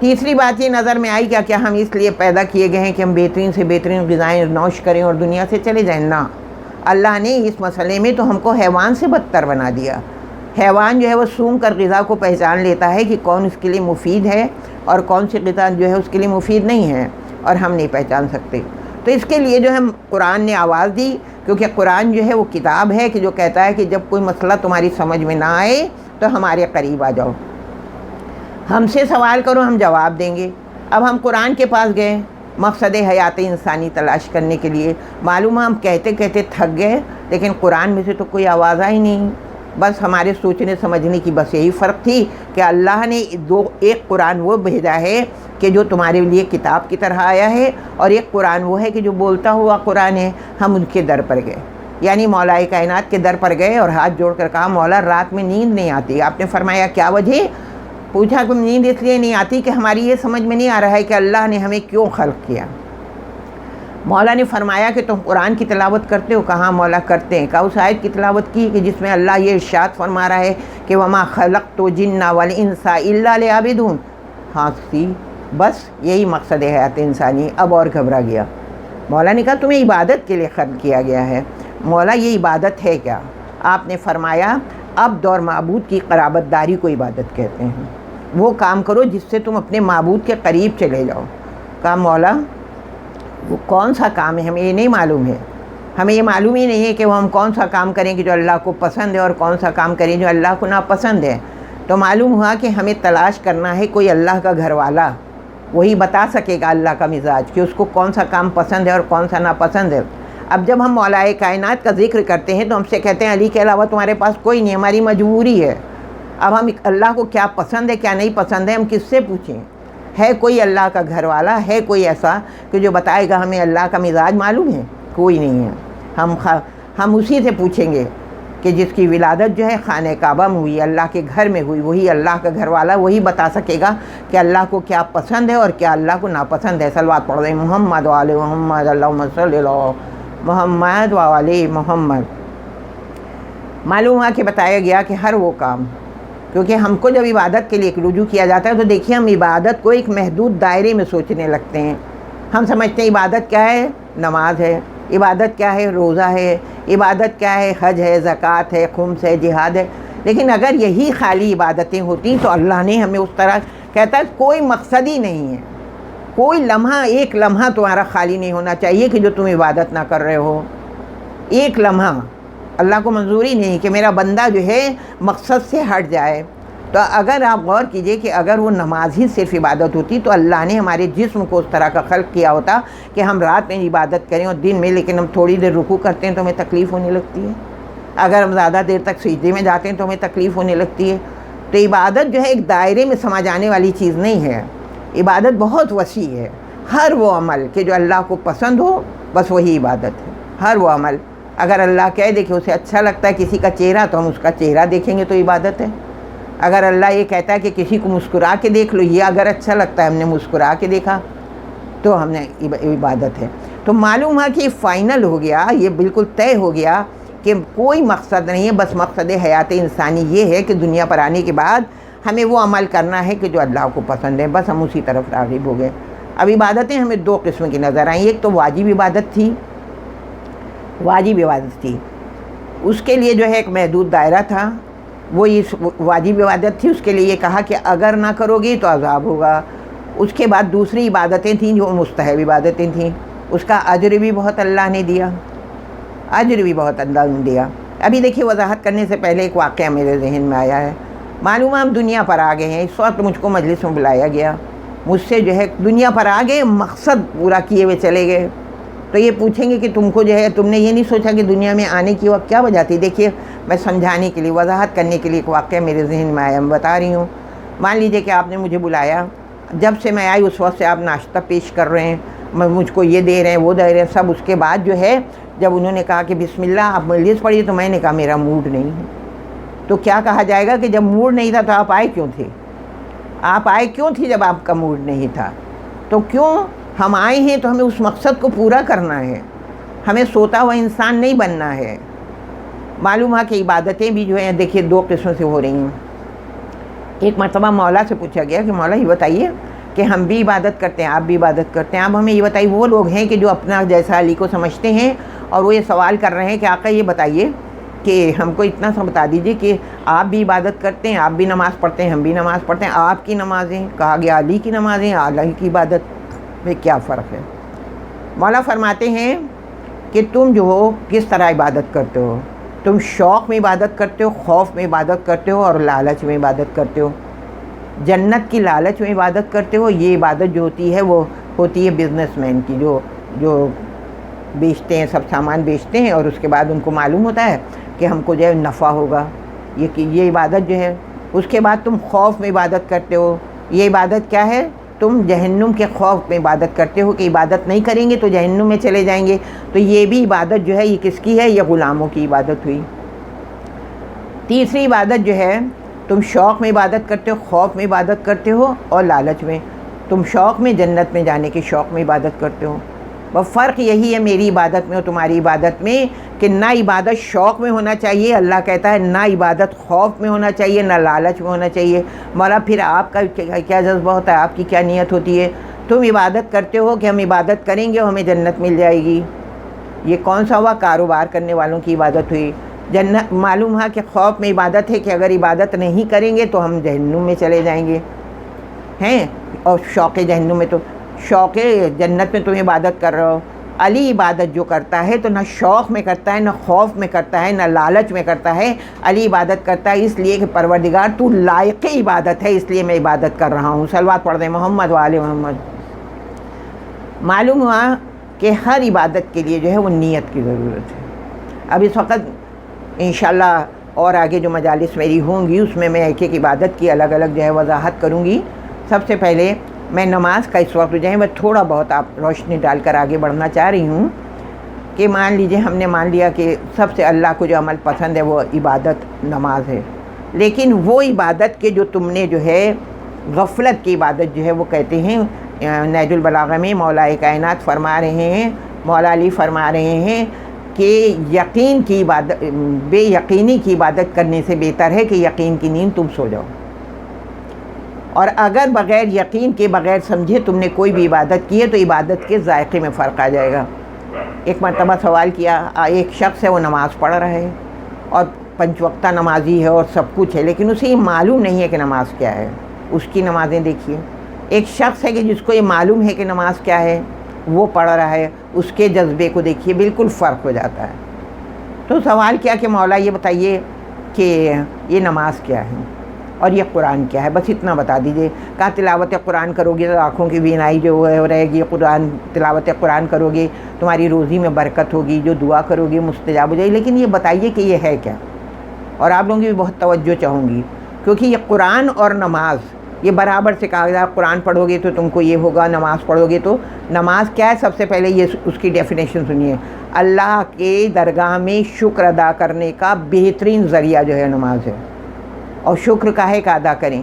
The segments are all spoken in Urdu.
تیسری بات یہ نظر میں آئی کیا ہم اس لیے پیدا کیے گئے ہیں کہ ہم بہترین سے بہترین غذائیں نوش کریں اور دنیا سے چلے جائیں؟ نہ، اللہ نے اس مسئلے میں تو ہم کو حیوان سے بدتر بنا دیا۔ حیوان جو ہے وہ سونگھ کر غذا کو پہچان لیتا ہے کہ کون اس کے لیے مفید ہے اور کون سی غذا جو ہے اس کے لیے مفید نہیں ہے، اور ہم نہیں پہچان سکتے۔ تو اس کے لیے جو ہے قرآن نے آواز دی، کیونکہ قرآن جو ہے وہ کتاب ہے کہ جو کہتا ہے کہ جب کوئی مسئلہ تمہاری سمجھ میں نہ آئے تو ہمارے قریب آ جاؤ، ہم سے سوال کرو، ہم جواب دیں گے۔ اب ہم قرآن کے پاس گئے مقصد حیات انسانی تلاش کرنے کے لیے، معلوم ہے ہم کہتے کہتے تھک گئے، لیکن قرآن میں سے تو کوئی آواز آئی نہیں۔ بس ہمارے سوچنے سمجھنے کی بس یہی فرق تھی کہ اللہ نے ایک قرآن وہ بھیجا ہے کہ جو تمہارے لیے کتاب کی طرح آیا ہے، اور ایک قرآن وہ ہے کہ جو بولتا ہوا قرآن ہے۔ ہم ان کے در پر گئے، یعنی مولا کائنات کے در پر گئے اور ہاتھ جوڑ کر کہا مولا رات میں نیند نہیں آتی۔ آپ نے فرمایا کیا وجہ؟ پوچھا کہ نیند اس لیے نہیں آتی کہ ہماری یہ سمجھ میں نہیں آ رہا ہے کہ اللہ نے ہمیں کیوں خلق کیا۔ مولا نے فرمایا کہ تم قرآن کی تلاوت کرتے ہو؟ کہاں مولا کرتے ہیں۔ کہا اس آیت کی تلاوت کی کہ جس میں اللہ یہ ارشاد فرما رہا ہے کہ وما خلقت الجن والانس الا لیعبدون۔ ہاں سی، بس یہی مقصد حیات انسانی۔ اب اور گھبرا گیا۔ مولا نے کہا تمہیں عبادت کے لیے خلق کیا گیا ہے۔ مولا یہ عبادت ہے کیا؟ آپ نے فرمایا عبد اور معبود کی قرابت داری کو عبادت کہتے ہیں، وہ کام کرو جس سے تم اپنے معبود کے قریب چلے جاؤ۔ کہا مولا وہ کون سا کام ہے؟ ہمیں یہ نہیں معلوم ہے، ہمیں یہ معلوم ہی نہیں ہے کہ وہ ہم کون سا کام کریں کہ جو اللہ کو پسند ہے اور کون سا کام کریں جو اللہ کو ناپسند ہے۔ تو معلوم ہوا کہ ہمیں تلاش کرنا ہے کوئی اللہ کا گھر والا، وہی بتا سکے گا اللہ کا مزاج کہ اس کو کون سا کام پسند ہے اور کون سا ناپسند ہے۔ اب جب ہم مولا کائنات کا ذکر کرتے ہیں تو ہم سے کہتے ہیں علی کے علاوہ تمہارے پاس کوئی نہیں، ہماری مجبوری ہے۔ اب ہم اللہ کو کیا پسند ہے کیا نہیں پسند ہے ہم کس سے پوچھیں؟ ہے کوئی اللہ کا گھر والا؟ ہے کوئی ایسا کہ جو بتائے گا ہمیں اللہ کا مزاج معلوم ہے؟ کوئی نہیں ہے۔ ہم اسی سے پوچھیں گے کہ جس کی ولادت جو ہے خانہ کعبہ میں ہوئی، اللہ کے گھر میں ہوئی، وہی اللہ کا گھر والا، وہی بتا سکے گا کہ اللہ کو کیا پسند ہے اور کیا اللہ کو ناپسند ہے۔ صلوات پڑھ رہے محمد وعلی محمد، اللہم صلی اللہ محمد وعلی محمد۔ معلوم ہوا کہ بتایا گیا کہ ہر وہ کام، کیونکہ ہم کو جب عبادت کے لیے رجوع کیا جاتا ہے تو دیکھیے ہم عبادت کو ایک محدود دائرے میں سوچنے لگتے ہیں۔ ہم سمجھتے ہیں عبادت کیا ہے؟ نماز ہے۔ عبادت کیا ہے؟ روزہ ہے۔ عبادت کیا ہے؟ حج ہے، زکوٰۃ ہے، خمس ہے، جہاد ہے۔ لیکن اگر یہی خالی عبادتیں ہوتی تو اللہ نے ہمیں اس طرح کہتا ہے کوئی مقصد ہی نہیں ہے، کوئی لمحہ، ایک لمحہ تمہارا خالی نہیں ہونا چاہیے کہ جو تم عبادت نہ کر رہے ہو۔ ایک لمحہ اللہ کو منظور ہی نہیں کہ میرا بندہ جو ہے مقصد سے ہٹ جائے۔ تو اگر آپ غور کیجئے کہ اگر وہ نماز ہی صرف عبادت ہوتی تو اللہ نے ہمارے جسم کو اس طرح کا خلق کیا ہوتا کہ ہم رات میں عبادت کریں اور دن میں، لیکن ہم تھوڑی دیر رکوع کرتے ہیں تو ہمیں تکلیف ہونے لگتی ہے، اگر ہم زیادہ دیر تک سجدے میں جاتے ہیں تو ہمیں تکلیف ہونے لگتی ہے۔ تو عبادت جو ہے ایک دائرے میں سما جانے والی چیز نہیں ہے، عبادت بہت وسیع ہے۔ ہر وہ عمل کہ جو اللہ کو پسند ہو بس وہی عبادت ہے۔ ہر وہ عمل اگر اللہ کہہ دے کہ اسے اچھا لگتا ہے کسی کا چہرہ تو ہم اس کا چہرہ دیکھیں گے تو عبادت ہے۔ اگر اللہ یہ کہتا ہے کہ کسی کو مسکرا کے دیکھ لو، یہ اگر اچھا لگتا ہے ہم نے مسکرا کے دیکھا تو ہم نے عبادت ہے۔ تو معلوم ہے کہ یہ فائنل ہو گیا، یہ بالکل طے ہو گیا کہ کوئی مقصد نہیں ہے، بس مقصد حیات انسانی یہ ہے کہ دنیا پر آنے کے بعد ہمیں وہ عمل کرنا ہے کہ جو اللہ کو پسند ہے، بس ہم اسی طرف راغب ہو گئے۔ اب عبادتیں ہمیں دو قسم کی نظر آئیں، ایک تو واجب عبادت تھی، اس کے لیے جو ہے ایک محدود دائرہ تھا، وہ اس واجب عبادت تھی، اس کے لیے یہ کہا کہ اگر نہ کرو گی تو عذاب ہوگا۔ اس کے بعد دوسری عبادتیں تھیں جو مستحب عبادتیں تھیں، اس کا اجر بھی بہت اللہ نے دیا، اجر بھی بہت اللہ نے دیا۔ ابھی دیکھیے وضاحت کرنے سے پہلے ایک واقعہ میرے ذہن میں آیا ہے۔ معلوم ہے ہم دنیا پر آ گئے ہیں، اس وقت مجھ کو مجلس میں بلایا گیا، مجھ سے جو ہے دنیا پر آ گئے، مقصد پورا کیے ہوئے چلے گئے، تو یہ پوچھیں گے کہ تم کو جو ہے تم نے یہ نہیں سوچا کہ دنیا میں آنے کی وقت کیا وجہ تھی؟ دیکھیے میں سمجھانے کے لیے، وضاحت کرنے کے لیے ایک واقعہ میرے ذہن میں آیا، میں بتا رہی ہوں۔ مان لیجئے کہ آپ نے مجھے بلایا، جب سے میں آئی اس وقت سے آپ ناشتہ پیش کر رہے ہیں، مجھ کو یہ دے رہے ہیں وہ دے رہے ہیں سب۔ اس کے بعد جو ہے جب انہوں نے کہا کہ بسم اللہ آپ مجلس پڑھیے تو میں نے کہا میرا موڈ نہیں ہے۔ تو کیا کہا جائے گا کہ جب موڈ نہیں تھا تو آپ آئے کیوں تھے؟ آپ آئے کیوں تھی جب آپ کا موڈ نہیں تھا؟ تو کیوں ہم آئے ہیں تو ہمیں اس مقصد کو پورا کرنا ہے، ہمیں سوتا ہوا انسان نہیں بننا ہے۔ معلوم ہے کہ عبادتیں بھی جو ہیں دیکھیے دو قسم سے ہو رہی ہیں۔ ایک مرتبہ مولا سے پوچھا گیا کہ مولا یہ بتائیے کہ ہم بھی عبادت کرتے ہیں، آپ بھی عبادت کرتے ہیں. اب ہمیں یہ بتائیے، وہ لوگ ہیں کہ جو اپنا جیسا علی کو سمجھتے ہیں اور وہ یہ سوال کر رہے ہیں کہ آقا یہ بتائیے کہ ہم کو اتنا سا بتا دیجئے کہ آپ بھی عبادت کرتے ہیں، آپ بھی نماز پڑھتے ہیں، ہم بھی نماز پڑھتے ہیں، آپ کی نمازیں، کہا گیا علی کی نمازیں، علی کی عبادت میں کیا فرق ہے؟ مولا فرماتے ہیں کہ تم جو ہو کس طرح عبادت کرتے ہو. تم شوق میں عبادت کرتے ہو، خوف میں عبادت کرتے ہو اور لالچ میں عبادت کرتے ہو. جنت کی لالچ میں عبادت کرتے ہو. یہ عبادت جو ہوتی ہے وہ ہوتی ہے بزنس مین کی، جو بیچتے ہیں، سب سامان بیچتے ہیں اور اس کے بعد ان کو معلوم ہوتا ہے کہ ہم کو جو ہے نفع ہوگا. یہ عبادت جو ہے. اس کے بعد تم خوف میں عبادت کرتے ہو. یہ عبادت کیا ہے؟ تم جہنم کے خوف میں عبادت کرتے ہو کہ عبادت نہیں کریں گے تو جہنم میں چلے جائیں گے. تو یہ بھی عبادت جو ہے یہ کس کی ہے؟ یہ غلاموں کی عبادت ہوئی. تیسری عبادت جو ہے، تم شوق میں عبادت کرتے ہو، خوف میں عبادت کرتے ہو اور لالچ میں. تم شوق میں جنت میں جانے کے شوق میں عبادت کرتے ہو. بس فرق یہی ہے میری عبادت میں اور تمہاری عبادت میں کہ نہ عبادت شوق میں ہونا چاہیے، اللہ کہتا ہے، نہ عبادت خوف میں ہونا چاہیے، نہ لالچ میں ہونا چاہیے. مولا پھر آپ کا کیا جذبہ ہوتا ہے، آپ کی کیا نیت ہوتی ہے؟ تم عبادت کرتے ہو کہ ہم عبادت کریں گے اور ہمیں جنت مل جائے گی. یہ کون سا ہوا؟ کاروبار کرنے والوں کی عبادت ہوئی. جنت معلوم ہے کہ خوف میں عبادت ہے کہ اگر عبادت نہیں کریں گے تو ہم جہنم میں چلے جائیں گے ہیں. اور شوق جہنم میں تو شوق جنت میں تم عبادت کر رہے ہو. علی عبادت جو کرتا ہے تو نہ شوق میں کرتا ہے، نہ خوف میں کرتا ہے، نہ لالچ میں کرتا ہے. علی عبادت کرتا ہے اس لیے کہ پروردگار تو لائق عبادت ہے، اس لیے میں عبادت کر رہا ہوں. صلوات پڑھ دیں محمد و آل محمد. معلوم ہوا کہ ہر عبادت کے لیے جو ہے وہ نیت کی ضرورت ہے. اب اس وقت انشاءاللہ اور آگے جو مجالس میری ہوں گی اس میں ایک ایک عبادت کی الگ الگ جو ہے وضاحت کروں گی. سب سے پہلے میں نماز کا اس وقت جو ہے میں تھوڑا بہت آپ روشنی ڈال کر آگے بڑھنا چاہ رہی ہوں کہ مان لیجئے ہم نے مان لیا کہ سب سے اللہ کو جو عمل پسند ہے وہ عبادت نماز ہے. لیکن وہ عبادت کے جو تم نے جو ہے غفلت کی عبادت جو ہے وہ کہتے ہیں نہج البلاغہ میں مولا کائنات فرما رہے ہیں، مولا علی فرما رہے ہیں کہ یقین کی عبادت بے یقینی کی عبادت کرنے سے بہتر ہے کہ یقین کی نیند تم سو جاؤ. اور اگر بغیر یقین کے بغیر سمجھے تم نے کوئی بھی عبادت کی ہے تو عبادت کے ذائقے میں فرق آ جائے گا. ایک مرتبہ سوال کیا، ایک شخص ہے وہ نماز پڑھ رہا ہے اور 5 وقتہ نمازی ہے اور سب کچھ ہے، لیکن اسے یہ معلوم نہیں ہے کہ نماز کیا ہے. اس کی نمازیں دیکھیے. ایک شخص ہے کہ جس کو یہ معلوم ہے کہ نماز کیا ہے، وہ پڑھ رہا ہے، اس کے جذبے کو دیکھیے، بالکل فرق ہو جاتا ہے. تو سوال کیا کہ مولا یہ بتائیے کہ یہ نماز کیا ہے اور یہ قرآن کیا ہے، بس اتنا بتا دیجئے. کہا تلاوت قرآن کرو گے تو آنکھوں کی بینائی جو ہے رہے گی، قرآن تلاوت قرآن کرو گے تمہاری روزی میں برکت ہوگی، جو دعا کرو گے مستجاب ہو جائے. لیکن یہ بتائیے کہ یہ ہے کیا؟ اور آپ لوگوں کی بھی بہت توجہ چاہوں گی کیونکہ یہ قرآن اور نماز یہ برابر سے کہا گیا. قرآن پڑھو گے تو تم کو یہ ہوگا، نماز پڑھو گے تو نماز کیا ہے؟ سب سے پہلے یہ اس کی ڈیفینیشن سنیے. اللہ کے درگاہ میں شکر ادا کرنے کا بہترین ذریعہ جو ہے نماز ہے. اور شکر کاہے کا ادا کریں؟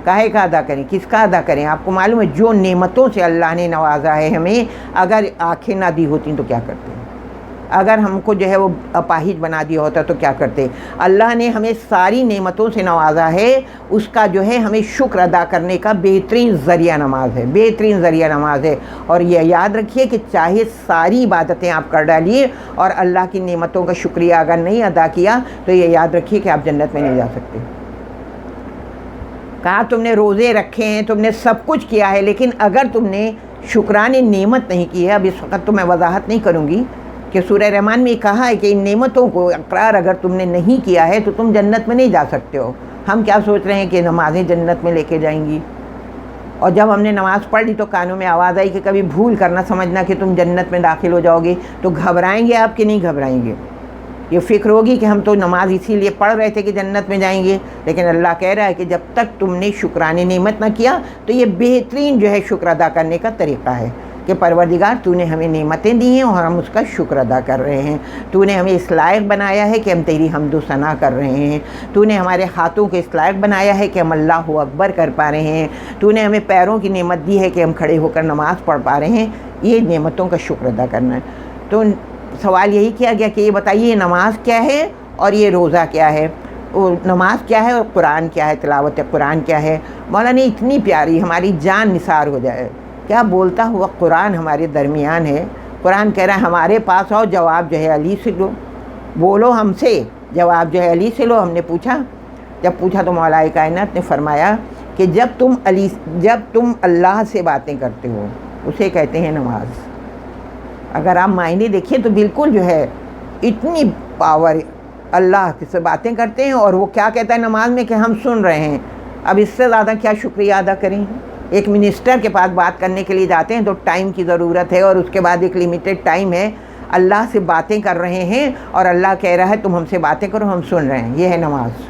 کاہے کا ادا کریں؟ کس کا ادا کریں؟ آپ کو معلوم ہے جو نعمتوں سے اللہ نے نوازا ہے ہمیں، اگر آنکھیں نہ دی ہوتی تو کیا کرتے؟ اگر ہم کو جو ہے وہ اپاہج بنا دیا ہوتا تو کیا کرتے؟ اللہ نے ہمیں ساری نعمتوں سے نوازا ہے، اس کا جو ہے ہمیں شکر ادا کرنے کا بہترین ذریعہ نماز ہے، بہترین ذریعہ نماز ہے. اور یہ یاد رکھیے کہ چاہے ساری عبادتیں آپ کر ڈالیے اور اللہ کی نعمتوں کا شکریہ اگر نہیں ادا کیا تو یہ یاد رکھیے کہ آپ جنت میں نہیں جا سکتے. کہا تم نے روزے رکھے ہیں، تم نے سب کچھ کیا ہے، لیکن اگر تم نے شکران نعمت نہیں کی ہے، اب اس وقت تو میں وضاحت نہیں کروں گی کہ سورہ رحمان میں کہا ہے کہ ان نعمتوں کو اقرار اگر تم نے نہیں کیا ہے تو تم جنت میں نہیں جا سکتے ہو. ہم کیا سوچ رہے ہیں کہ نمازیں جنت میں لے کے جائیں گی، اور جب ہم نے نماز پڑھ لی تو کانوں میں آواز آئی کہ کبھی بھول کر نہ سمجھنا کہ تم جنت میں داخل ہو جاؤ گے، تو گھبرائیں گے آپ کہ نہیں گھبرائیں گے؟ یہ فکر ہوگی کہ ہم تو نماز اسی لیے پڑھ رہے تھے کہ جنت میں جائیں گے. لیکن اللہ کہہ رہا ہے کہ جب تک تم نے شکران نعمت نہ کیا تو یہ بہترین جو ہے شکر ادا کرنے کا طریقہ ہے کہ پروردگار تو نے ہمیں نعمتیں دی ہیں اور ہم اس کا شکر ادا کر رہے ہیں. تو نے ہمیں اس لائق بنایا ہے کہ ہم تیری حمد و ثنا کر رہے ہیں. تو نے ہمارے ہاتھوں کو اس لائق بنایا ہے کہ ہم اللہ اکبر کر پا رہے ہیں. تو نے ہمیں پیروں کی نعمت دی ہے کہ ہم کھڑے ہو کر نماز پڑھ پا رہے ہیں. یہ نعمتوں کا شکر ادا کرنا ہے. تو سوال یہی کیا گیا کہ یہ بتائیے یہ نماز کیا ہے اور یہ روزہ کیا ہے. وہ نماز کیا ہے اور قرآن کیا ہے، تلاوت قرآن کیا ہے۔ مولانا اتنی پیاری، ہماری جان نثار ہو جائے، کیا بولتا ہوا قرآن ہمارے درمیان ہے۔ قرآن کہہ رہا ہے ہمارے پاس آؤ، جواب جو ہے علی سے لو، بولو ہم سے، جواب جو ہے علی سے لو۔ ہم نے پوچھا، جب پوچھا تو مولا کائنات نے فرمایا کہ جب تم اللہ سے باتیں کرتے ہو اسے کہتے ہیں نماز۔ اگر آپ معنی دیکھیں تو بالکل جو ہے اتنی پاور، اللہ سے باتیں کرتے ہیں اور وہ کیا کہتا ہے نماز میں کہ ہم سن رہے ہیں۔ اب اس سے زیادہ کیا شکریہ ادا کریں؟ ایک منسٹر کے پاس بات کرنے کے لیے جاتے ہیں تو ٹائم کی ضرورت ہے، اور اس کے بعد ایک لیمیٹڈ ٹائم ہے، اللہ سے باتیں کر رہے ہیں اور اللہ کہہ رہا ہے تم ہم سے باتیں کرو، ہم سن رہے ہیں۔ یہ ہے نماز۔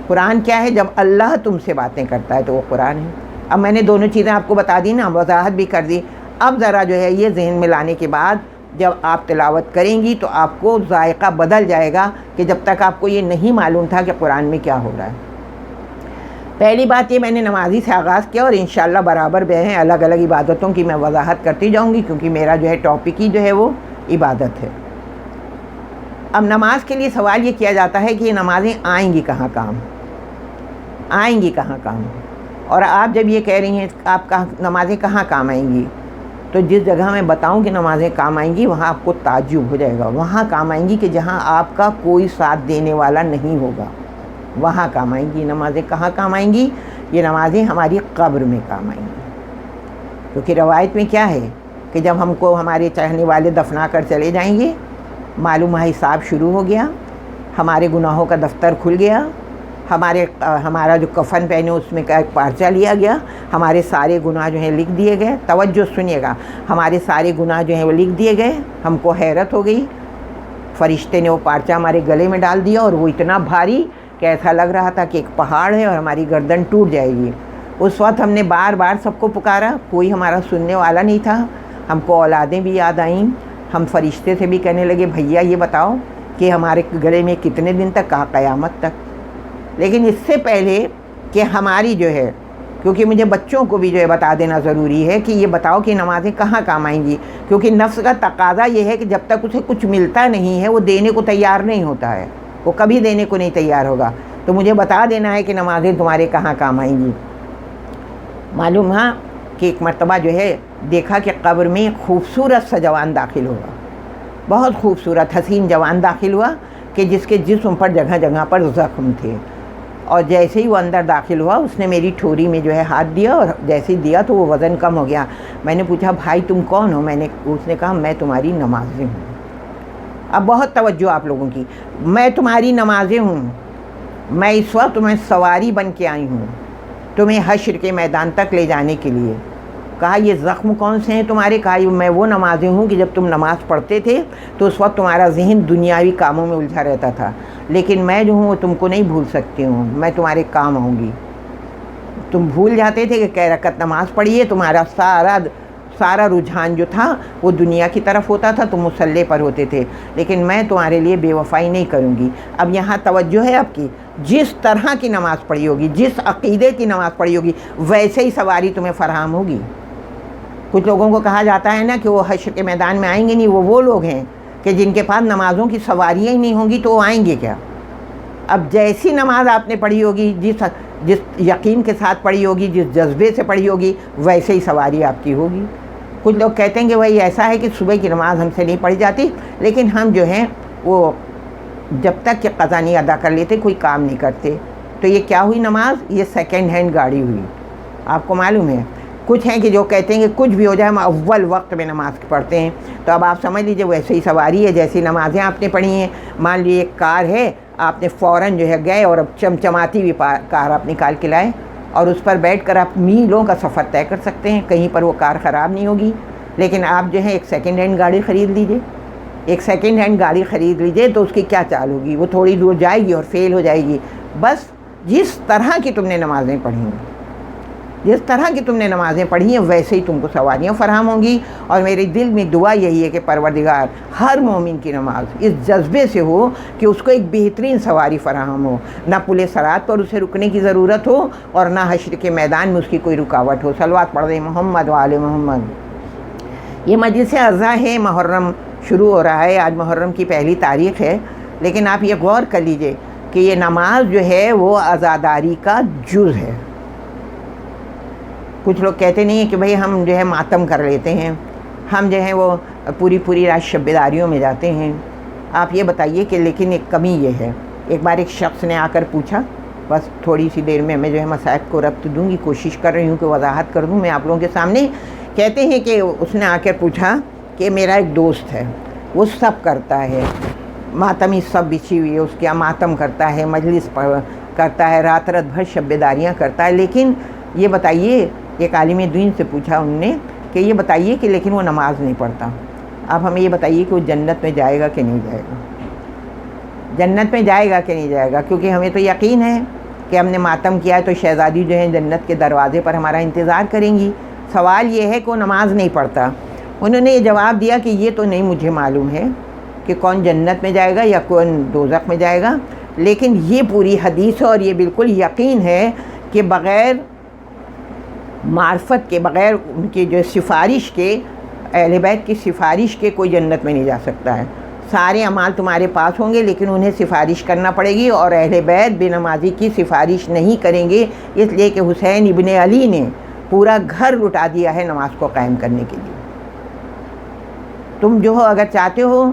قرآن کیا ہے؟ جب اللہ تم سے باتیں کرتا ہے تو وہ قرآن ہے۔ اب میں نے دونوں چیزیں آپ کو بتا دی نا، وضاحت بھی کر دی۔ اب ذرا جو ہے یہ ذہن میں لانے کے بعد جب آپ تلاوت کریں گی تو آپ کو ذائقہ بدل جائے گا کہ جب تک آپ کو یہ نہیں معلوم تھا کہ قرآن میں کیا ہو رہا ہے۔ پہلی بات یہ میں نے نمازی سے آغاز کیا، اور انشاءاللہ برابر بے ہیں الگ الگ عبادتوں کی میں وضاحت کرتی جاؤں گی، کیونکہ میرا جو ہے ٹاپک ہی جو ہے وہ عبادت ہے۔ اب نماز کے لیے سوال یہ کیا جاتا ہے کہ یہ نمازیں آئیں گی کہاں کام، آئیں گی کہاں کام؟ اور آپ جب یہ کہہ رہی ہیں آپ کا نمازیں کہاں کام آئیں گی، تو جس جگہ میں بتاؤں کہ نمازیں کام آئیں گی وہاں آپ کو تعجب ہو جائے گا۔ وہاں کام آئیں گی کہ جہاں آپ کا کوئی ساتھ دینے والا نہیں ہوگا، وہاں کام آئیں گی نمازیں۔ کہاں کام آئیں گی؟ یہ نمازیں ہماری قبر میں کام آئیں گی، کیونکہ روایت میں کیا ہے کہ جب ہم کو ہمارے چاہنے والے دفنا کر چلے جائیں گے، معلوم ہے حساب شروع ہو گیا، ہمارے گناہوں کا دفتر کھل گیا، ہمارا جو کفن پہنے اس میں کا ایک پارچہ لیا گیا، ہمارے سارے گناہ جو ہیں لکھ دیے گئے۔ توجہ سنیے گا، ہمارے سارے گناہ جو ہیں وہ لکھ دیے گئے۔ ہم کو حیرت ہو گئی، فرشتے نے وہ پارچہ ہمارے گلے میں ڈال دیا، اور وہ اتنا بھاری کہ ایسا لگ رہا تھا کہ ایک پہاڑ ہے اور ہماری گردن ٹوٹ جائے گی۔ اس وقت ہم نے بار بار سب کو پکارا، کوئی ہمارا سننے والا نہیں تھا۔ ہم کو اولادیں بھی یاد آئیں، ہم فرشتے سے بھی کہنے لگے بھیا یہ بتاؤ کہ ہمارے گلے میں کتنے دن تک؟ کہا قیامت تک۔ لیکن اس سے پہلے کہ ہماری جو ہے، کیونکہ مجھے بچوں کو بھی جو ہے بتا دینا ضروری ہے کہ یہ بتاؤ کہ نمازیں کہاں کام آئیں گی، کیونکہ نفس کا تقاضا یہ ہے کہ جب تک اسے کچھ ملتا نہیں ہے وہ دینے کو تیار نہیں ہوتا ہے، وہ کبھی دینے کو نہیں تیار ہوگا۔ تو مجھے بتا دینا ہے کہ نمازیں تمہارے کہاں کام آئیں گی۔ معلوم ہے کہ ایک مرتبہ جو ہے دیکھا کہ قبر میں ایک خوبصورت سا جوان داخل ہوا، بہت خوبصورت حسین جوان داخل ہوا کہ جس کے جسم پر جگہ جگہ پر زخم تھے، اور جیسے ہی وہ اندر داخل ہوا اس نے میری ٹھوری میں جو ہے ہاتھ دیا، اور جیسے ہی دیا تو وہ وزن کم ہو گیا۔ میں نے پوچھا بھائی تم کون ہو؟ اس نے کہا میں تمہاری نمازیں ہوں۔ اب بہت توجہ آپ لوگوں کی، میں تمہاری نمازیں ہوں، میں اس وقت تمہیں سواری بن کے آئی ہوں تمہیں حشر کے میدان تک لے جانے کے لیے۔ کہا یہ زخم کون سے ہیں تمہارے؟ کہا میں وہ نمازیں ہوں کہ جب تم نماز پڑھتے تھے تو اس وقت تمہارا ذہن دنیاوی کاموں میں الجھا رہتا تھا، لیکن میں جو ہوں وہ تم کو نہیں بھول سکتی ہوں، میں تمہارے کام آؤں گی۔ تم بھول جاتے تھے کہ کئی رکعت نماز پڑھیے، تمہارا سارا رجحان جو تھا وہ دنیا کی طرف ہوتا تھا، تم مصلی پر ہوتے تھے، لیکن میں تمہارے لیے بے وفائی نہیں کروں گی۔ اب یہاں توجہ ہے آپ کی، جس طرح کی نماز پڑھی ہوگی، جس عقیدے کی نماز پڑھی ہوگی، ویسے ہی سواری تمہیں فراہم ہوگی۔ کچھ لوگوں کو کہا جاتا ہے نا کہ وہ حشر کے میدان میں آئیں گے نہیں، وہ لوگ ہیں کہ جن کے پاس نمازوں کی سواریاں ہی نہیں ہوں گی تو وہ آئیں گے کیا؟ اب جیسی نماز آپ نے پڑھی ہوگی، جس یقین کے ساتھ پڑھی ہوگی، جس جذبے سے پڑھی ہوگی، ویسے ہی سواری آپ کی ہوگی۔ کچھ لوگ کہتے ہیں کہ بھائی ایسا ہے کہ صبح کی نماز ہم سے نہیں پڑھی جاتی، لیکن ہم جو ہیں وہ جب تک کہ قضا نہیں ادا کر لیتے کوئی کام نہیں کرتے۔ تو یہ کیا ہوئی نماز؟ یہ سیکنڈ ہینڈ گاڑی ہوئی۔ آپ کو معلوم ہے کچھ ہیں کہ جو کہتے ہیں کہ کچھ بھی ہو جائے ہم اول وقت میں نماز پڑھتے ہیں، تو اب آپ سمجھ لیجیے ویسے ہی سواری ہے جیسی نمازیں آپ نے پڑھی ہیں۔ مان لیجیے ایک کار ہے، آپ نے فوراً جو ہے گئے اور اب چمچماتی ہوئی کار آپ نکال کے لائے، اور اس پر بیٹھ کر آپ میلوں کا سفر طے کر سکتے ہیں، کہیں پر وہ کار خراب نہیں ہوگی۔ لیکن آپ جو ہے ایک سیکنڈ ہینڈ گاڑی خرید لیجیے، ایک سیکنڈ ہینڈ گاڑی خرید لیجیے تو اس کی کیا چال ہوگی؟ وہ تھوڑی دور جائے گی اور فیل ہو جائے گی۔ بس جس طرح کی تم نے نمازیں پڑھی ہیں، جس طرح کی تم نے نمازیں پڑھی ہیں ویسے ہی تم کو سواریاں فراہم ہوں گی۔ اور میرے دل میں دعا یہی ہے کہ پروردگار ہر مومن کی نماز اس جذبے سے ہو کہ اس کو ایک بہترین سواری فراہم ہو، نہ پل صراط پر اسے رکنے کی ضرورت ہو اور نہ حشر کے میدان میں اس کی کوئی رکاوٹ ہو۔ صلوات پڑھ دیں محمد و آل محمد۔ یہ مجلس عزا ہے، محرم شروع ہو رہا ہے، آج محرم کی پہلی تاریخ ہے، لیکن آپ یہ غور کر لیجئے کہ یہ نماز جو ہے وہ عزاداری کا جز ہے۔ کچھ لوگ کہتے نہیں ہیں کہ بھئی ہم جو ہے ماتم کر لیتے ہیں، ہم جو ہے وہ پوری رات شب بیداریوں میں جاتے ہیں۔ آپ یہ بتائیے کہ لیکن ایک کمی یہ ہے، ایک بار ایک شخص نے آ کر پوچھا، بس تھوڑی سی دیر میں جو ہے مسائل کو ربط دوں گی، کوشش کر رہی ہوں کہ وضاحت کر دوں میں آپ لوگوں کے سامنے۔ کہتے ہیں کہ اس نے آ کر پوچھا کہ میرا ایک دوست ہے، وہ سب کرتا ہے، ماتمی سب بچھی ہوئی ہے اس کے یہاں، ماتم کرتا ہے، مجلس کرتا ہے، رات بھر شب بیداریاں کرتا ہے، لیکن یہ بتائیے، ایک عالم دین سے پوچھا انہوں نے کہ یہ بتائیے کہ لیکن وہ نماز نہیں پڑھتا، آپ ہمیں یہ بتائیے کہ وہ جنت میں جائے گا کہ نہیں جائے گا؟ جنت میں جائے گا کہ نہیں جائے گا؟ کیونکہ ہمیں تو یقین ہے کہ ہم نے ماتم کیا ہے تو شہزادی جو ہے جنت کے دروازے پر ہمارا انتظار کریں گی۔ سوال یہ ہے کہ وہ نماز نہیں پڑھتا۔ انہوں نے یہ جواب دیا کہ یہ تو نہیں مجھے معلوم ہے کہ کون جنت میں جائے گا یا کون دوزخ میں جائے گا، لیکن یہ پوری حدیث ہے اور یہ بالکل یقین ہے کہ بغیر معرفت کے، بغیر ان کی جو سفارش کے، اہل بیت کی سفارش کے کوئی جنت میں نہیں جا سکتا ہے۔ سارے اعمال تمہارے پاس ہوں گے لیکن انہیں سفارش کرنا پڑے گی، اور اہل بیت بے نمازی کی سفارش نہیں کریں گے، اس لیے کہ حسین ابن علی نے پورا گھر لٹا دیا ہے نماز کو قائم کرنے کے لیے۔ تم جو ہو اگر چاہتے ہو،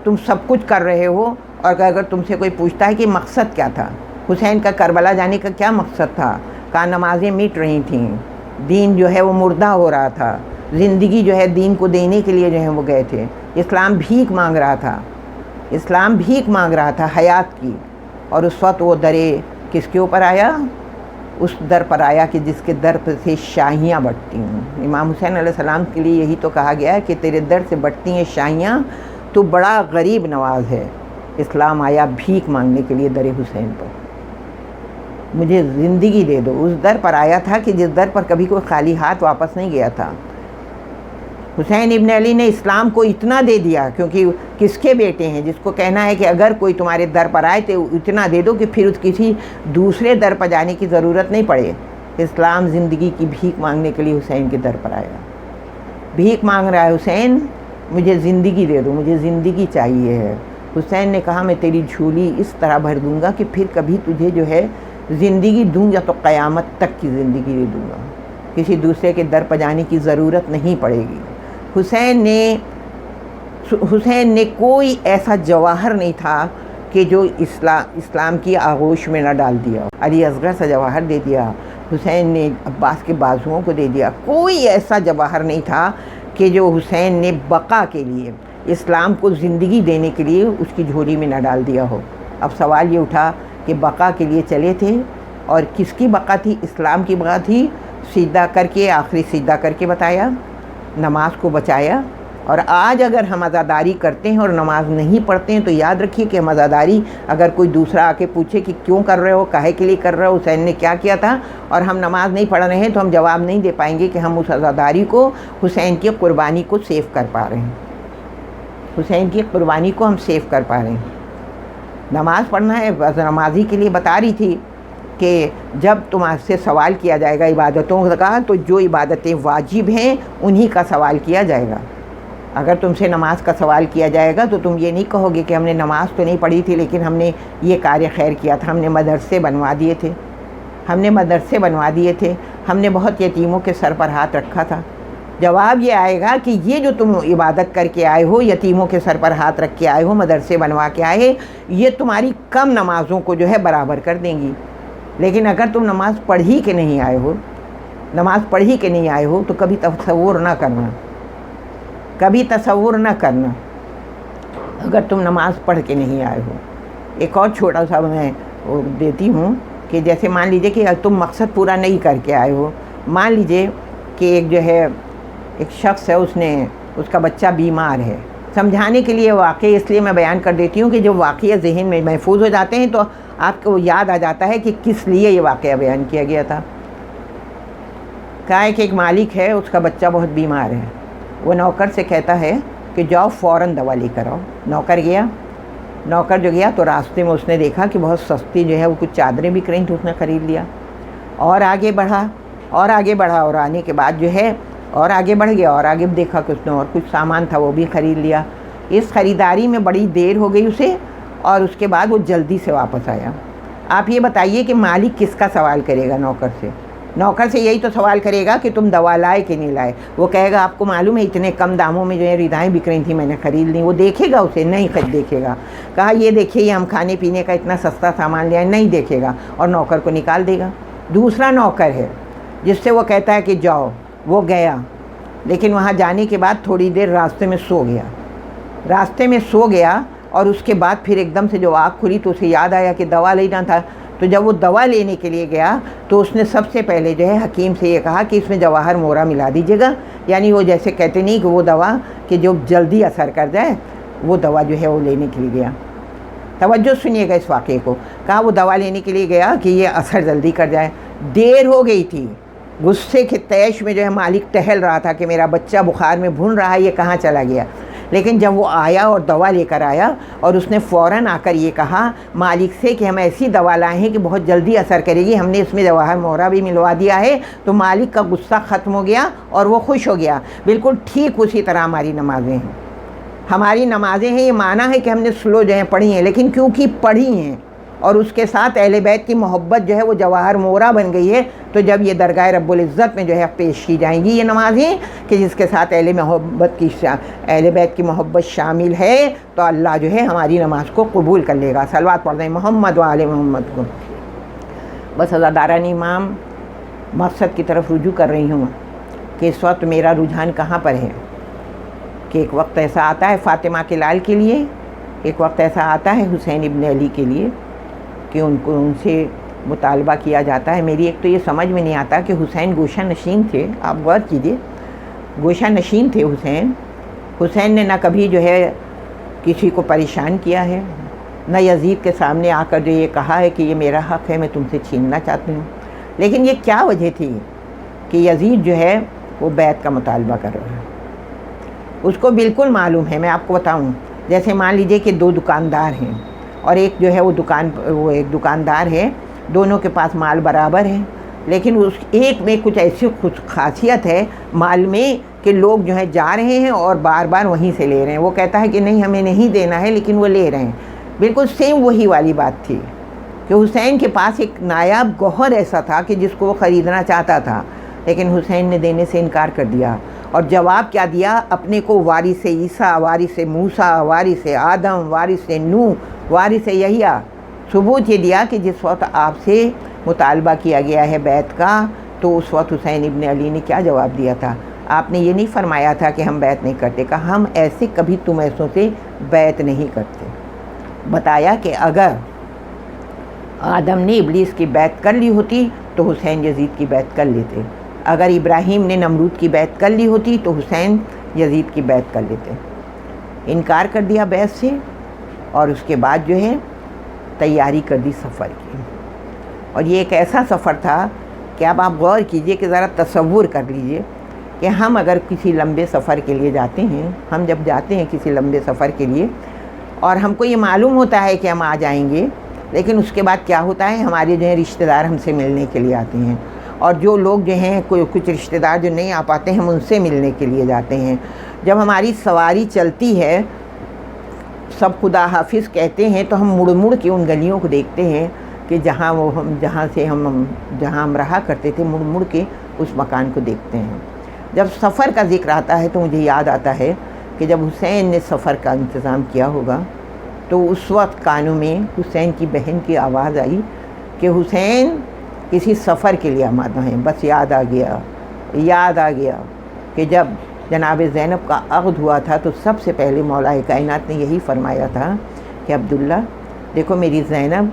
تم سب کچھ کر رہے ہو، اور اگر تم سے کوئی پوچھتا ہے کہ مقصد کیا تھا، حسین کا کربلا جانے کا کیا مقصد تھا؟ کہاں نمازیں مٹ رہی تھیں، دین جو ہے وہ مردہ ہو رہا تھا، زندگی جو ہے دین کو دینے کے لیے جو ہے وہ گئے تھے، اسلام بھیک مانگ رہا تھا، اسلام بھیک مانگ رہا تھا حیات کی، اور اس وقت وہ درے کس کے اوپر آیا؟ اس در پر آیا کہ جس کے در پر سے شاہیاں بٹتی ہوں۔ امام حسین علیہ السلام کے لیے یہی تو کہا گیا ہے کہ تیرے در سے بٹتی ہیں شاہیاں، تو بڑا غریب نواز ہے۔ اسلام آیا بھیک مانگنے کے لیے در حسین پر، مجھے زندگی دے دو۔ اس در پر آیا تھا کہ جس در پر کبھی کوئی خالی ہاتھ واپس نہیں گیا تھا۔ حسین ابن علی نے اسلام کو اتنا دے دیا، کیونکہ کس کے بیٹے ہیں، جس کو کہنا ہے کہ اگر کوئی تمہارے در پر آئے تو اتنا دے دو کہ پھر کسی دوسرے در پر جانے کی ضرورت نہیں پڑے۔ اسلام زندگی کی بھیک مانگنے کے لیے حسین کے در پر آیا، بھیک مانگ رہا ہے حسین، مجھے زندگی دے دو، مجھے زندگی چاہیے ہے۔ حسین نے کہا میں تیری جھولی اس طرح بھر دوں گا کہ پھر کبھی تجھے جو ہے زندگی دوں گا تو قیامت تک کی زندگی دے دوں گا، کسی دوسرے کے در پر جانے کی ضرورت نہیں پڑے گی۔ حسین نے کوئی ایسا جواہر نہیں تھا کہ جو اسلام کی آغوش میں نہ ڈال دیا۔ علی اصغر سے جواہر دے دیا، حسین نے عباس کے بازوؤں کو دے دیا، کوئی ایسا جواہر نہیں تھا کہ جو حسین نے بقا کے لیے، اسلام کو زندگی دینے کے لیے اس کی جھولی میں نہ ڈال دیا ہو۔ اب سوال یہ اٹھا کہ بقا کے لیے چلے تھے، اور کس کی بقا تھی؟ اسلام کی بقا تھی۔ سجدہ کر کے، آخری سجدہ کر کے بتایا، نماز کو بچایا۔ اور آج اگر ہم عزاداری کرتے ہیں اور نماز نہیں پڑھتے ہیں تو یاد رکھیے کہ ہم عزاداری، اگر کوئی دوسرا آ کے پوچھے کہ کیوں کر رہے ہو، کاہے کے لیے کر رہے ہو، حسین نے کیا کیا تھا، اور ہم نماز نہیں پڑھ رہے ہیں، تو ہم جواب نہیں دے پائیں گے کہ ہم اس عزاداری کو، حسین کی قربانی کو سیو کر پا رہے ہیں، حسین کی قربانی کو ہم سیو کر پا رہے ہیں۔ نماز پڑھنا ہے، نمازی کے لیے بتا رہی تھی کہ جب تم سے سوال کیا جائے گا عبادتوں کا، تو جو عبادتیں واجب ہیں انہی کا سوال کیا جائے گا۔ اگر تم سے نماز کا سوال کیا جائے گا تو تم یہ نہیں کہو گے کہ ہم نے نماز تو نہیں پڑھی تھی لیکن ہم نے یہ کار خیر کیا تھا، ہم نے مدرسے بنوا دیے تھے، ہم نے مدرسے بنوا دیے تھے، ہم نے بہت یتیموں کے سر پر ہاتھ رکھا تھا۔ جواب یہ آئے گا کہ یہ جو تم عبادت کر کے آئے ہو، یتیموں کے سر پر ہاتھ رکھ کے آئے ہو، مدرسے بنوا کے آئے، یہ تمہاری کم نمازوں کو جو ہے برابر کر دیں گی۔ لیکن اگر تم نماز پڑھی کے نہیں آئے ہو، نماز پڑھی کے نہیں آئے ہو، تو کبھی تصور نہ کرنا، کبھی تصور نہ کرنا اگر تم نماز پڑھ کے نہیں آئے ہو۔ ایک اور چھوٹا سا میں دیتی ہوں کہ جیسے مان لیجئے کہ تم مقصد پورا نہیں کر کے آئے ہو، مان لیجئے کہ ایک جو ہے ایک شخص ہے، اس کا بچہ بیمار ہے۔ سمجھانے کے لیے واقعہ اس لیے میں بیان کر دیتی ہوں کہ جو واقعہ ذہن میں محفوظ ہو جاتے ہیں تو آپ کو یاد آ جاتا ہے کہ کس لیے یہ واقعہ بیان کیا گیا تھا۔ کہا ہے کہ ایک مالک ہے، اس کا بچہ بہت بیمار ہے، وہ نوکر سے کہتا ہے کہ جاؤ فوراً دوا لے کر آؤ۔ نوکر گیا، نوکر جو گیا تو راستے میں اس نے دیکھا کہ بہت سستی جو ہے وہ کچھ چادریں بک رہی تھیں، اس نے خرید لیا، اور آگے بڑھا اور آگے بڑھا، اور آنے کے بعد جو ہے اور آگے بڑھ گیا، اور آگے دیکھا کہ اس نے اور کچھ سامان تھا وہ بھی خرید لیا۔ اس خریداری میں بڑی دیر ہو گئی اسے، اور اس کے بعد وہ جلدی سے واپس آیا۔ آپ یہ بتائیے کہ مالک کس کا سوال کرے گا نوکر سے؟ نوکر سے یہی تو سوال کرے گا کہ تم دوا لائے کہ نہیں لائے۔ وہ کہے گا آپ کو معلوم ہے اتنے کم داموں میں جو ہے ردائیں بک رہی تھیں، میں نے خرید لی۔ وہ دیکھے گا اسے؟ نہیں خود دیکھے گا۔ کہا یہ دیکھیے یہ ہم کھانے پینے کا اتنا سستا سامان لے آئے، نہیں دیکھے گا اور نوکر کو نکال دے گا۔ دوسرا نوکر ہے جس سے وہ کہتا ہے کہ جاؤ، وہ گیا، لیکن وہاں جانے کے بعد تھوڑی دیر راستے میں سو گیا اور اس کے بعد پھر ایک دم سے جو آنکھ کھلی تو اسے یاد آیا کہ دوا لینا تھا۔ تو جب وہ دوا لینے کے لیے گیا تو اس نے سب سے پہلے جو ہے حکیم سے یہ کہا کہ اس میں جواہر مورا ملا دیجیے گا، یعنی وہ جیسے کہتے نہیں کہ وہ دوا کہ جو جلدی اثر کر جائے، وہ دوا جو ہے وہ لینے کے لیے گیا۔ توجہ سنیے گا اس واقعے کو۔ کہا وہ دوا لینے کے لیے گیا کہ یہ اثر جلدی کر جائے، دیر ہو گئی تھی۔ غصے کے تیش میں جو ہے مالک ٹہل رہا تھا کہ میرا بچہ بخار میں بھون رہا ہے، یہ کہاں چلا گیا۔ لیکن جب وہ آیا اور دوا لے کر آیا اور اس نے فوراً آ کر یہ کہا مالک سے کہ ہم ایسی دوا لائے ہیں کہ بہت جلدی اثر کرے گی، ہم نے اس میں جواہر مورا بھی ملوا دیا ہے، تو مالک کا غصہ ختم ہو گیا اور وہ خوش ہو گیا۔ بالکل ٹھیک اسی طرح ہماری نمازیں ہیں۔ ہماری نمازیں ہیں، یہ معنی ہے کہ ہم نے سلو جو ہیں پڑھی ہیں، لیکن کیونکہ پڑھی ہیں اور اس کے ساتھ اہل بیت کی محبت جو ہے وہ جواہر مورا بن گئی ہے، تو جب یہ درگاہ رب العزت میں جو ہے پیش کی جائیں گی یہ نمازیں کہ جس کے ساتھ اہل بیت کی محبت شامل ہے، تو اللہ جو ہے ہماری نماز کو قبول کر لے گا۔ صلوات پڑھ دیں محمد و آل محمد کو۔ بس عزاداران امام، مقصد کی طرف رجوع کر رہی ہوں کہ اس وقت میرا رجحان کہاں پر ہے کہ ایک وقت ایسا آتا ہے فاطمہ کے لال کے لیے، ایک وقت ایسا آتا ہے حسین ابن علی کے لیے کہ ان سے مطالبہ کیا جاتا ہے۔ میری ایک تو یہ سمجھ میں نہیں آتا کہ حسین گوشہ نشین تھے، آپ غور کیجئے، گوشہ نشین تھے حسین نے نہ کبھی جو ہے کسی کو پریشان کیا ہے، نہ یزید کے سامنے آ کر جو یہ کہا ہے کہ یہ میرا حق ہے میں تم سے چھیننا چاہتی ہوں۔ لیکن یہ کیا وجہ تھی کہ یزید جو ہے وہ بیعت کا مطالبہ کر رہا ہے؟ اس کو بالکل معلوم ہے، میں آپ کو بتاؤں، جیسے مان لیجئے کہ دو دکاندار ہیں اور ایک جو ہے وہ ایک دکاندار ہے، دونوں کے پاس مال برابر ہے، لیکن اس ایک میں کچھ ایسی خاصیت ہے مال میں کہ لوگ جو ہے جا رہے ہیں اور بار بار وہیں سے لے رہے ہیں۔ وہ کہتا ہے کہ نہیں ہمیں نہیں دینا ہے، لیکن وہ لے رہے ہیں۔ بالکل سیم وہی والی بات تھی کہ حسین کے پاس ایک نایاب گوہر ایسا تھا کہ جس کو وہ خریدنا چاہتا تھا، لیکن حسین نے دینے سے انکار کر دیا۔ اور جواب کیا دیا؟ اپنے کو وارث عیسیٰ، وارث موسیٰ، وارث آدم، وارث نوح، وارث یحییٰ، ثبوت یہ دیا کہ جس وقت آپ سے مطالبہ کیا گیا ہے بیعت کا تو اس وقت حسین ابن علی نے کیا جواب دیا تھا؟ آپ نے یہ نہیں فرمایا تھا کہ ہم بیعت نہیں کرتے، کہا ہم ایسے کبھی تم ایسوں سے بیعت نہیں کرتے۔ بتایا کہ اگر آدم نے ابلیس کی بیعت کر لی ہوتی تو حسین یزید کی بیعت کر لیتے، اگر ابراہیم نے نمرود کی بیعت کر لی ہوتی تو حسین یزید کی بیعت کر لیتے۔ انکار کر دیا بیعت سے، اور اس کے بعد جو ہے تیاری کر دی سفر کی۔ اور یہ ایک ایسا سفر تھا کہ اب آپ غور کیجئے کہ ذرا تصور کر لیجئے کہ ہم اگر کسی لمبے سفر کے لیے جاتے ہیں، ہم جب جاتے ہیں کسی لمبے سفر کے لیے اور ہم کو یہ معلوم ہوتا ہے کہ ہم آ جائیں گے، لیکن اس کے بعد کیا ہوتا ہے، ہمارے جو ہیں رشتہ دار ہم سے ملنے کے لیے آتے ہیں، اور جو لوگ جو ہیں کچھ رشتہ دار جو نہیں آ پاتے ہم ان سے ملنے کے لیے جاتے ہیں۔ جب ہماری سواری چلتی ہے، سب خدا حافظ کہتے ہیں تو ہم مڑ مڑ کے ان گلیوں کو دیکھتے ہیں کہ جہاں ہم رہا کرتے تھے، مڑ مڑ کے اس مکان کو دیکھتے ہیں۔ جب سفر کا ذکر آتا ہے تو مجھے یاد آتا ہے کہ جب حسین نے سفر کا انتظام کیا ہوگا تو اس وقت کانوں میں حسین کی بہن کی آواز آئی کہ حسین کسی سفر کے لیے آمادہ ہیں۔ بس یاد آ گیا کہ جب جناب زینب کا عقد ہوا تھا تو سب سے پہلے مولا کائنات نے یہی فرمایا تھا کہ عبداللہ دیکھو میری زینب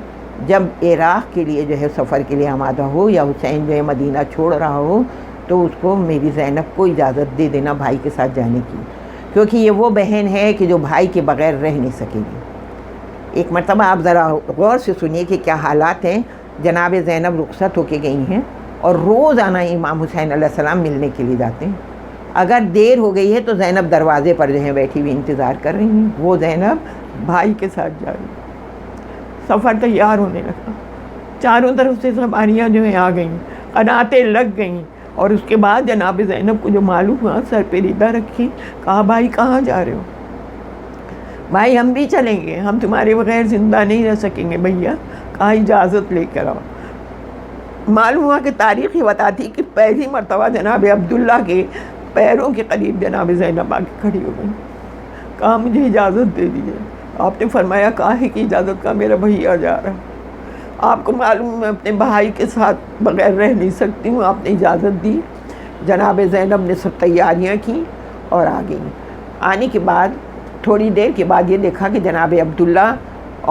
جب عراق کے لیے جو ہے سفر کے لیے آمادہ ہو یا حسین جو ہے مدینہ چھوڑ رہا ہو تو اس کو میری زینب کو اجازت دے دینا بھائی کے ساتھ جانے کی، کیونکہ یہ وہ بہن ہے کہ جو بھائی کے بغیر رہ نہیں سکے گی۔ ایک مرتبہ آپ ذرا غور سے سنیے کہ کیا حالات ہیں۔ جناب زینب رخصت ہو کے گئی ہیں اور روزانہ امام حسین علیہ السلام ملنے کے لیے جاتے ہیں۔ اگر دیر ہو گئی ہے تو زینب دروازے پر جو ہے بیٹھی ہوئی انتظار کر رہی ہیں، وہ زینب بھائی کے ساتھ جا رہی ہے۔ سفر تیار ہونے لگا، چاروں طرف سے سواریاں جو ہیں آ گئیں، قناتیں لگ گئیں، اور اس کے بعد جناب زینب کو جو معلوم ہوا سر پہ ردہ رکھی، کہا بھائی کہاں جا رہے ہو؟ بھائی ہم بھی چلیں گے، ہم تمہارے بغیر زندہ نہیں رہ سکیں گے بھیا، کہا اجازت لے کر آؤ۔ معلوم ہوا کہ تاریخ یہ بتاتی کہ پہلی مرتبہ جناب عبداللہ کے پیروں کے قریب جناب زینب آ کے کھڑی ہو گئی، کہا مجھے اجازت دے دیجیے۔ آپ نے فرمایا کاہے کی اجازت؟ کا میرا بھیا جا رہا ہے، آپ کو معلوم میں اپنے بھائی کے ساتھ بغیر رہ نہیں سکتی ہوں۔ آپ نے اجازت دی، جناب زینب نے سب تیاریاں کی اور آ گئی۔ آنے کے بعد تھوڑی دیر کے بعد یہ دیکھا کہ جناب عبداللہ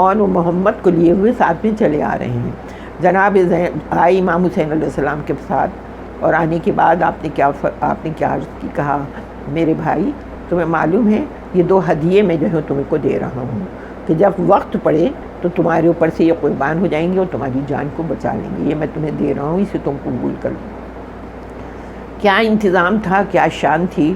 اور محمد کو لیے ہوئے ساتھ میں چلے آ رہے ہیں۔ جناب آئی امام حسین علیہ السلام کے ساتھ، اور آنے کے بعد آپ نے کیا عرض کی؟ کہا میرے بھائی تمہیں معلوم ہے یہ 2 ہدیے میں جو ہے تمہیں کو دے رہا ہوں کہ جب وقت پڑے تو تمہارے اوپر سے یہ قربان ہو جائیں گے اور تمہاری جان کو بچا لیں گے، یہ میں تمہیں دے رہا ہوں، اسے تم قبول کر لو۔ کیا انتظام تھا، کیا شان تھی!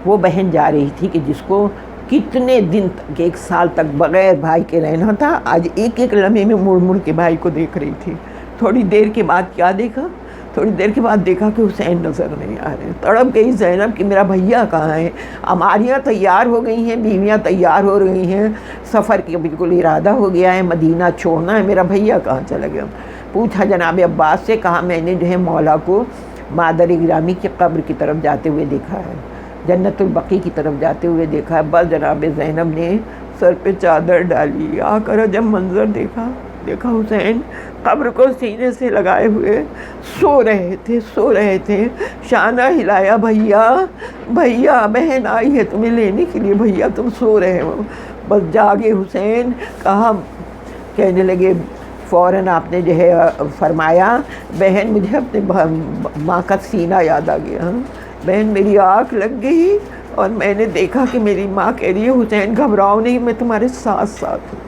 وہ بہن جا رہی تھی کہ جس کو کتنے دن تک، 1 سال تک بغیر بھائی کے رہنا تھا، آج ایک ایک لمحے میں مڑ مڑ کے بھائی کو دیکھ رہی تھی۔ تھوڑی دیر کے بعد کیا دیکھا؟ تھوڑی دیر کے بعد دیکھا کہ حسین نظر نہیں آ رہے۔ تڑپ گئی زینب کہ میرا بھیا کہاں ہے؟ ہماریاں تیار ہو گئی ہیں، بیویاں تیار ہو رہی ہیں، سفر کا بالکل ارادہ ہو گیا ہے، مدینہ چھوڑنا ہے، میرا بھیا کہاں چلا گیا؟ پوچھا جناب عباس سے، کہا میں نے جو ہے مولا کو مادر گرامی کی قبر کی طرف جاتے ہوئے دیکھا ہے، جنت البقیع کی طرف جاتے ہوئے دیکھا ہے۔ بس جناب زینب نے سر پہ چادر ڈالی، آ کر جب منظر دیکھا حسین قبر کو سینے سے لگائے ہوئے سو رہے تھے۔ شانہ ہلایا، بھیا بھیا بہن آئی ہے تمہیں لینے کے لیے، بھیا تم سو رہے ہو۔ بس جاگے حسین، کہا کہنے لگے، فوراً آپ نے جو ہے فرمایا بہن مجھے اپنے ماں کا سینہ یاد آ گیا، بہن میری آنکھ لگ گئی اور میں نے دیکھا کہ میری ماں کہہ رہی ہے حسین گھبراؤ نہیں، میں تمہارے ساتھ ہوں،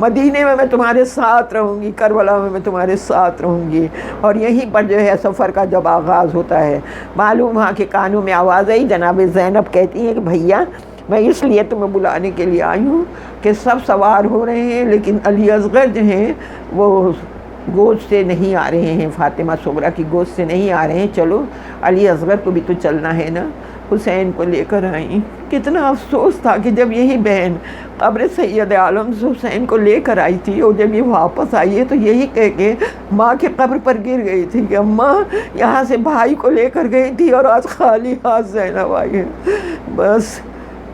مدینے میں تمہارے ساتھ رہوں گی، کربلا میں تمہارے ساتھ رہوں گی۔ اور یہیں پر جو ہے سفر کا جب آغاز ہوتا ہے، معلوم وہاں کے کانوں میں آواز آئی، جناب زینب کہتی ہیں کہ بھیا میں اس لیے تمہیں بلانے کے لیے آئی ہوں کہ سب سوار ہو رہے ہیں لیکن علی اصغر جو ہیں وہ گود سے نہیں آ رہے ہیں، فاطمہ صغریٰ کی گود سے نہیں آ رہے ہیں، چلو علی اصغر کو بھی تو چلنا ہے نا۔ حسین کو لے کر آئیں۔ کتنا افسوس تھا کہ جب یہی بہن قبر سید عالم سے حسین کو لے کر آئی تھی اور جب یہ واپس آئی ہے تو یہی کہہ کے ماں کے قبر پر گر گئی تھی کہ اماں یہاں سے بھائی کو لے کر گئی تھی اور آج خالی ہاتھ زینب آئی ہے۔ بس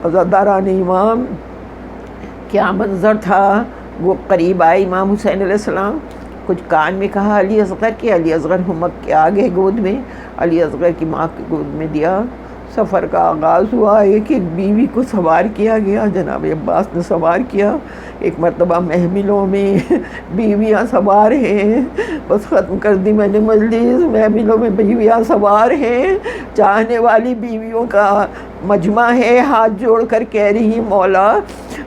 عزاداران امام، کیا منظر تھا! وہ قریب آئے امام حسین علیہ السلام، کچھ کان میں کہا علی اصغر کے، علی اصغر ہمک کے آگے گود میں، علی اصغر کی ماں کی گود میں دیا۔ سفر کا آغاز ہوا، ایک ایک بیوی کو سوار کیا گیا، جناب عباس نے سوار کیا۔ ایک مرتبہ محملوں میں بیویاں سوار ہیں، بس ختم کر دی میں نے مجلس، محملوں میں بیویاں سوار ہیں، چاہنے والی بیویوں کا مجمع ہے، ہاتھ جوڑ کر کہہ رہی ہیں مولا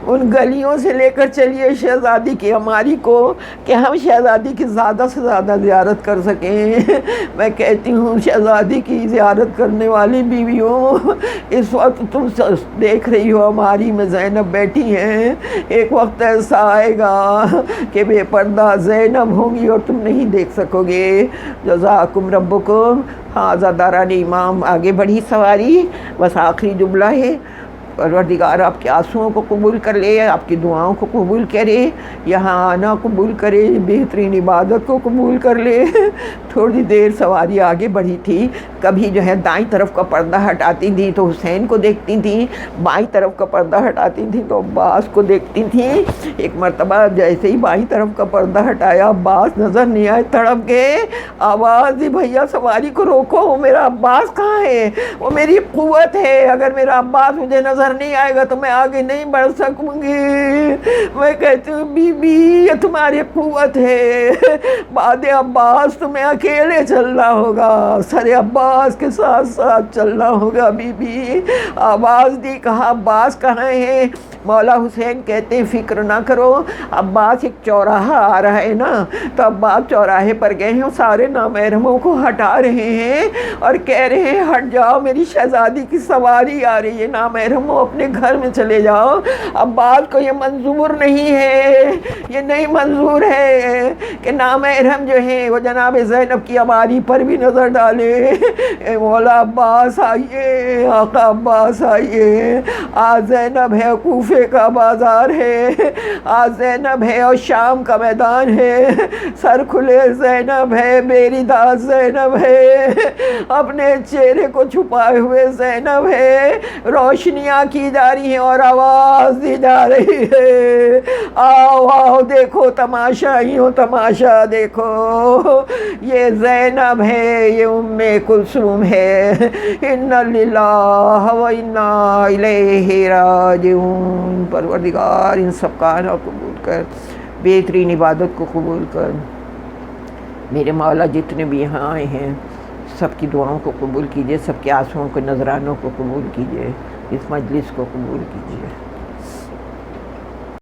ان گلیوں سے لے کر چلیے شہزادی کی ہماری کو کہ ہم شہزادی کی زیادہ سے زیادہ زیارت کر سکیں۔ میں کہتی ہوں شہزادی کی زیارت کرنے والی بیویوں، اس وقت تم دیکھ رہی ہو ہماری میں زینب بیٹھی ہیں، ایک وقت ایسا آئے گا کہ بے پردہ زینب ہوں گی اور تم نہیں دیکھ سکو گے۔ جزاکم ربکم۔ ہاں عزاداران امام آگے بڑھی سواری، بس آخری جملہ ہے، پروردگار آپ کے آنسوؤں کو قبول کر لے، آپ کی دعاؤں کو قبول کرے، یہاں آنا قبول کرے، بہترین عبادت کو قبول کر لے۔ تھوڑی دیر سواری آگے بڑھی تھی، کبھی جو ہے دائیں طرف کا پردہ ہٹاتی تھی تو حسین کو دیکھتی تھیں، بائیں طرف کا پردہ ہٹاتی تھیں تو عباس کو دیکھتی تھیں۔ ایک مرتبہ جیسے ہی بائیں طرف کا پردہ ہٹایا، عباس نظر نہیں آئے، تڑپ گئے، آواز دی بھیا سواری کو روکو، میرا عباس کہاں ہے؟ وہ میری قوت ہے، اگر میرا عباس مجھے نظر نہیں آئے گا تو میں آگے نہیں بڑھ سکوں گی۔ میں کہتی ہوں بی بی یہ تمہاری قوت ہے، بعد عباس تمہیں اکیلے چلنا ہوگا، سر عباس کے ساتھ ساتھ چلنا ہوگا بی بی۔ آواز دی، کہا عباس کہاں ہے؟ مولا حسین کہتے ہیں فکر نہ کرو، عباس ایک چوراہا آ رہا ہے نا، تو عباس چوراہے پر گئے ہیں، سارے نامحرموں کو ہٹا رہے ہیں اور کہہ رہے ہیں ہٹ جاؤ، میری شہزادی کی سواری آ رہی ہے، نامحرموں جاؤ، اپنے گھر میں چلے جاؤ. عباس کو یہ منظور نہیں ہے، یہ نہیں منظور ہے کہ نامحرم جو ہیں وہ جناب زینب کی عماری پر بھی نظر ڈالے. اے مولا عباس آئیے، آقا عباس آئیے. آج زینب ہے، کوفے کا بازار ہے، آج زینب ہے اور شام کا میدان ہے. سر کھلے زینب ہے، میری داد زینب ہے، اپنے چہرے کو چھپائے ہوئے زینب ہے. روشنیاں کی جا رہی ہیں اور آواز دی جا رہی ہے، آؤ آؤ دیکھو تماشا ہی ہو، تماشا دیکھو. یہ زینب ہے، یہ ام کلثوم ہے. انا للہ و انا الیہ راجعون. پروردگار ان سب کا آنا قبول کر، بہترین عبادت کو قبول کر. میرے مولا جتنے بھی یہاں آئے ہیں سب کی دعاؤں کو قبول کیجئے، سب کے آنسوؤں کو، نذرانوں کو قبول کیجئے، اس مجلس کو قبول کیجئے.